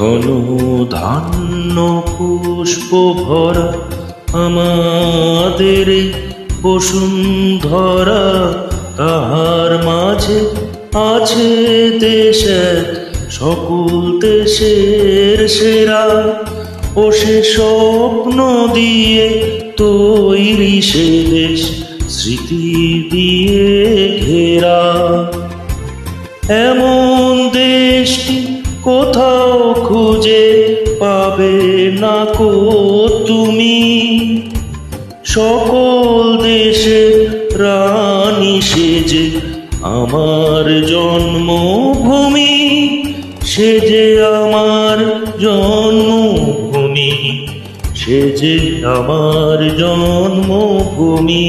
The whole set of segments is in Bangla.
ঘন ধান্য পুষ্প ভরা আমাদের এই বসুন্ধরা, তাহার মাঝে আছে দেশ এক সকল দেশের সেরা। ও সে স্বপ্ন দিয়ে তৈরি সে দেশ স্মৃতি দিয়ে ঘেরা। এমন দেশটি কোথাও খুঁজে পাবে না কো তুমি, সকল দেশের রানী সেজে আমার জন্মভূমি, সেজে আমার জন্মভূমি, সেজে আমার জন্মভূমি।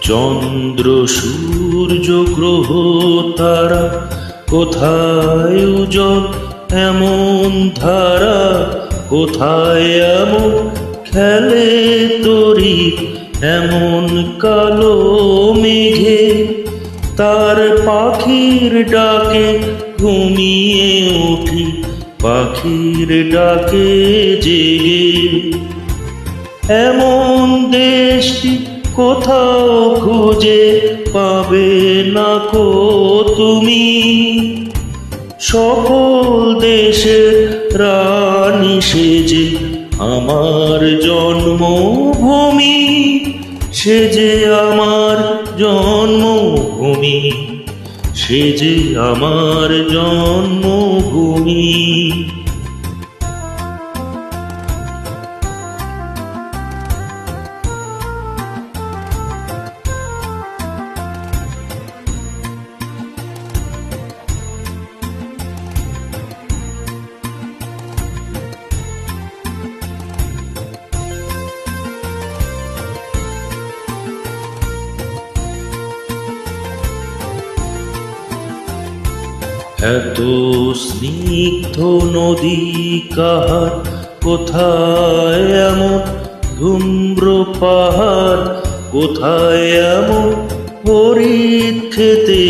চন্দ্র সূর্য গ্রহ তারা কোথায় উজ্জ্বল এমন ধারা, কোথায় এমন খেলে তরি এমন কালো মেঘে, তার পাখির ডাকে ঘুমিয়ে উঠি পাখির ডাকে জেগে। এমন দেশটি কোথাও খুঁজে পাবে না কো তুমি, সকল দেশের রানী সেজে আমার জন্মভূমি, সেজে আমার জন্মভূমি, সেজে আমার জন্মভূমি। এত স্নিগ্ধ নদী কাহার, কোথায় এমন ধূম্র পাহাড়, কোথায় এমন হরিৎ খেতে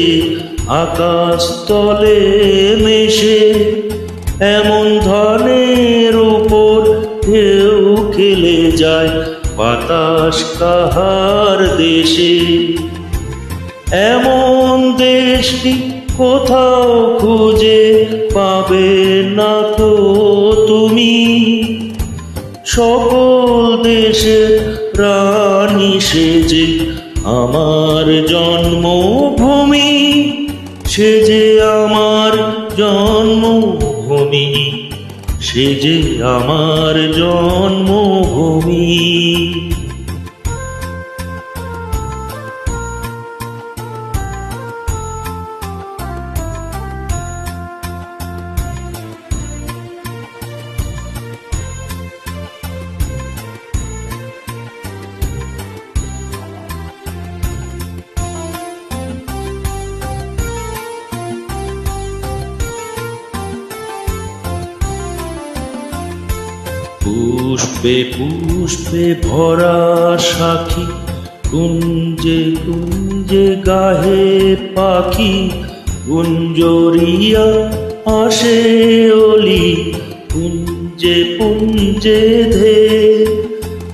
আকাশ তলে মেশে, এমন ধানের উপর ঢেউ খেলে যায় বাতাস কাহার দেশে। এমন দেশটি কোথাও খুঁজে পাবে না তো তুমি, সকল দেশের রানী সেজে আমার জন্মভূমি, সেজে আমার জন্মভূমি, সেজে আমার জন্মভূমি। পুষ্পে পুষ্পে ভরা সাখী, কুঞ্জে কুঞ্জে গাহে পাখি, গুঞ্জরিয়া আসে অলি পুঞ্জে পুঞ্জে ধে,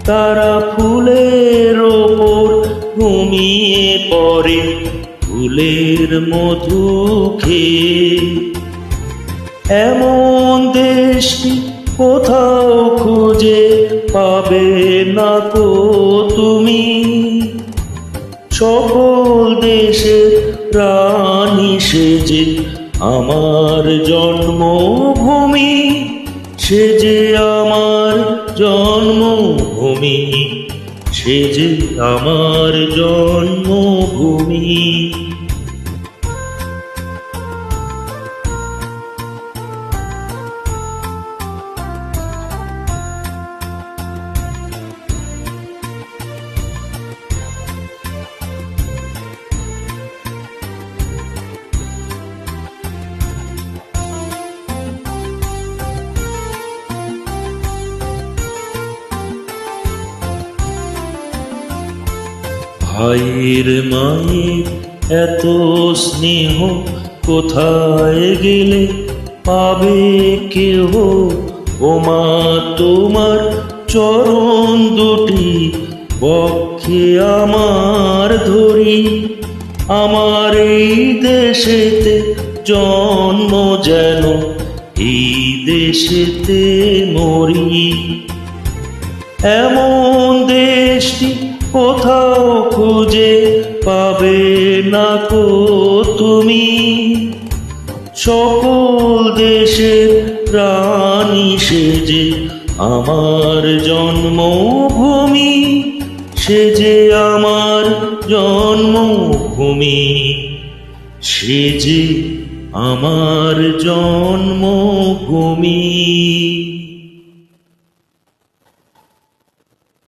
তারা ফুলের ওপর ঘুমিয়ে পড়ে ফুলের মধু খেয়ে। এমন দেশটি কোথাও খুঁজে পাবে না কো তুমি, সকল দেশের রানী সেজে আমার জন্মভূমি, সেজে আমার জন্মভূমি, সেজে আমার জন্মভূমি। ভাইয়ের মায়ের এত স্নেহ কোথায় গেলে পাবে কেহ? ও মা, তোমার চরণ দুটি বক্ষে আমার ধরি। আমার এই দেশেতে জন্ম যেন এই দেশেতে মরি। এমন দেশটি কোথাও খুঁজে পাবে না কো তুমি। সকল দেশের রানী সেজে আমার জন্মভূমি, সেজে আমার জন্মভূমি, সেজে আমার জন্মভূমি।